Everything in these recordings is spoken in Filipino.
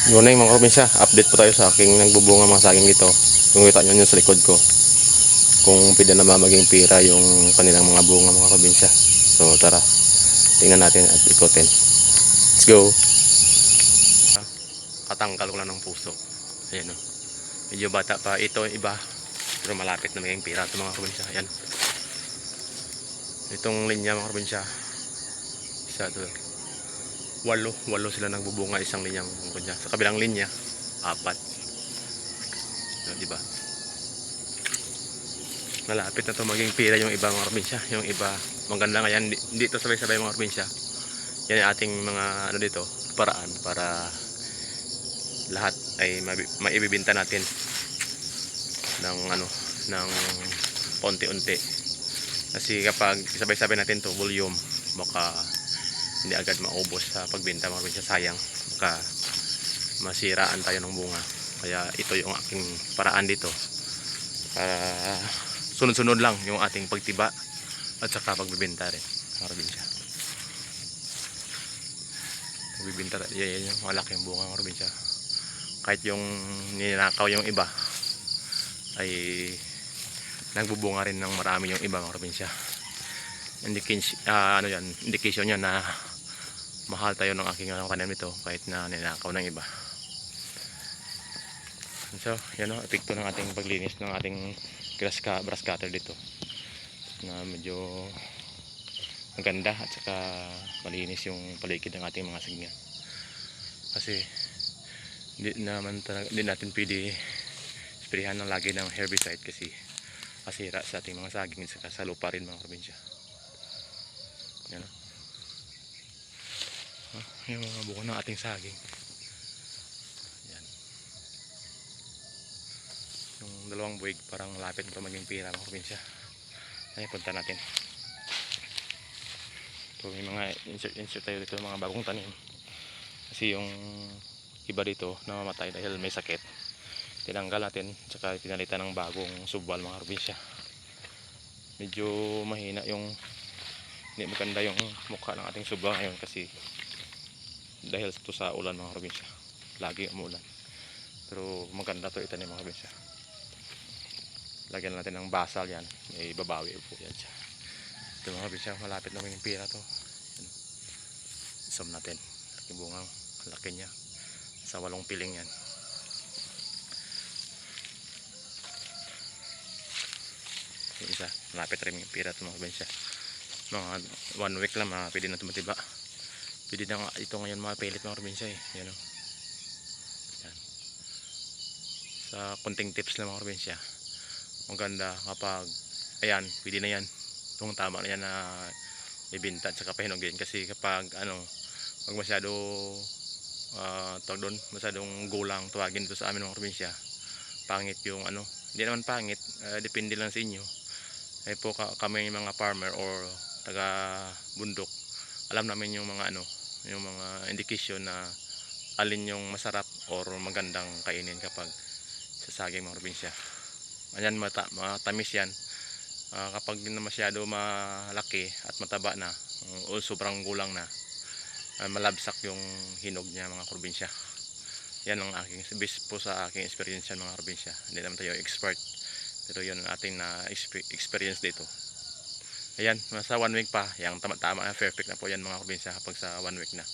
Good morning mga probinsya, update po tayo sa aking nagbubunga mga saging dito. Kung kita nyo yun sa likod ko, kung pwede na ba maging pira yung kanilang mga bunga mga probinsya. So tara, tingnan natin at ikotin. Let's go! Katanggal ko na ng puso. Ayan o. Medyo bata pa ito iba, pero malapit na maging pira ito mga probinsya. Ayan. Itong linya mga probinsya, isa ito. Walo sila nagbubunga isang linya mga probinsya. Sa kabilang linya, 4. Di ba? Malapit na to maging pira yung iba mga probinsya. Yung iba, maganda nga yan. Hindi to sabay-sabay mga probinsya. Yan yung ating mga ano dito, paraan para lahat ay maibibenta natin ng ano, ng unti-unti. Kasi kapag sabay-sabay natin to volume, baka hindi agad maubos sa pagbenta mga probinsya. Sayang, baka masiraan tayo ng bunga. Kaya ito yung aking paraan dito para sunod-sunod lang yung ating pagtiba at saka pagbibenta rin mga probinsya. Pagbibenta rin, yan yung malaking bunga mga probinsya. Kahit yung ninakaw yung iba ay nagbubunga rin ng marami yung iba mga probinsya. Indication yan na mahal tayo ng aking tanim nito kahit na ninakaw ng iba. So yan o, epekto ng ating paglinis ng ating grass cutter dito na medyo maganda at saka malinis yung paligid ng ating mga saging. Kasi hindi natin pwede sprayan ng lagi ng herbicide kasi masira sa ating mga saging at saka sa lupa rin mga probinsya. Yan o. Yung mga buko ng ating saging. Yan. Yung dalawang buwig parang lapit na maging pira mga probinsya. Ay, punta natin. So, may mga insert tayo dito, mga bagong tanim. Kasi yung iba dito namamatay dahil may sakit. Tinanggal natin, tsaka pinalitan ng bagong subwal mga probinsya. Medyo mahina yung, hindi maganda yung mukha ng ating subwal ngayon kasi dahil ito sa ulan mga probinsya. Lagi umulan. Pero maganda to itanim mga probinsya. Lagyan natin ng basal yan. May babawi po yan siya. Ito mga probinsya, malapit na maging pira to. Isam natin. Yung bungang laki niya. Sa 8 piling yan. Yung isa, malapit rin yung pira to mga probinsya. Mga 1 week lang, pwede na tumatiba. Pwede na nga ito ngayon mga pellet mga probinsya eh. Yan o. Yan. Sa kunting tips lang mga probinsya. Maganda kapag ayan, pwede na yan. Itong tama na yan na ibinta at saka pahinugin. Kasi kapag pag masyado tawag doon, masyadong gulang tuwagin dito sa amin mga probinsya, pangit yung hindi naman pangit, depende lang sa inyo. Ay po kami mga farmer or taga bundok, alam namin yung mga yung mga indication na alin yung masarap or magandang kainin kapag sa saging mga probinsya. Ayan, matamis yan. Kapag na masyado malaki at mataba na o sobrang gulang na, malabsak yung hinog niya mga probinsya. Yan ang aking based po sa aking experience yan mga probinsya. Hindi naman tayo expert, pero yun ang ating na experience dito. Ayan, sa 1 week pa, yung tama-tama, perfect na po yan mga probinsya kapag sa 1 week na.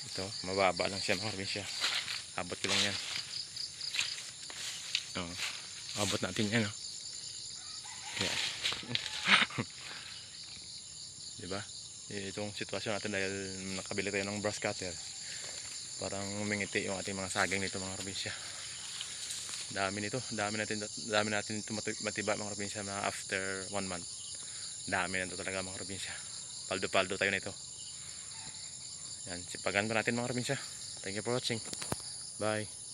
Ito, mababa lang siya mga probinsya. Abot ko lang yan. Abot natin yan. Yan. Diba? Itong sitwasyon natin dahil nakabili tayo ng brush cutter, parang umingiti yung ating mga saging nito mga probinsya. Dami natin ito matiba mga probinsya na after 1 month. Dami na ito talaga mga probinsya. Paldo tayo nito. Yan, sipagan pa natin mga probinsya. Thank you for watching. Bye.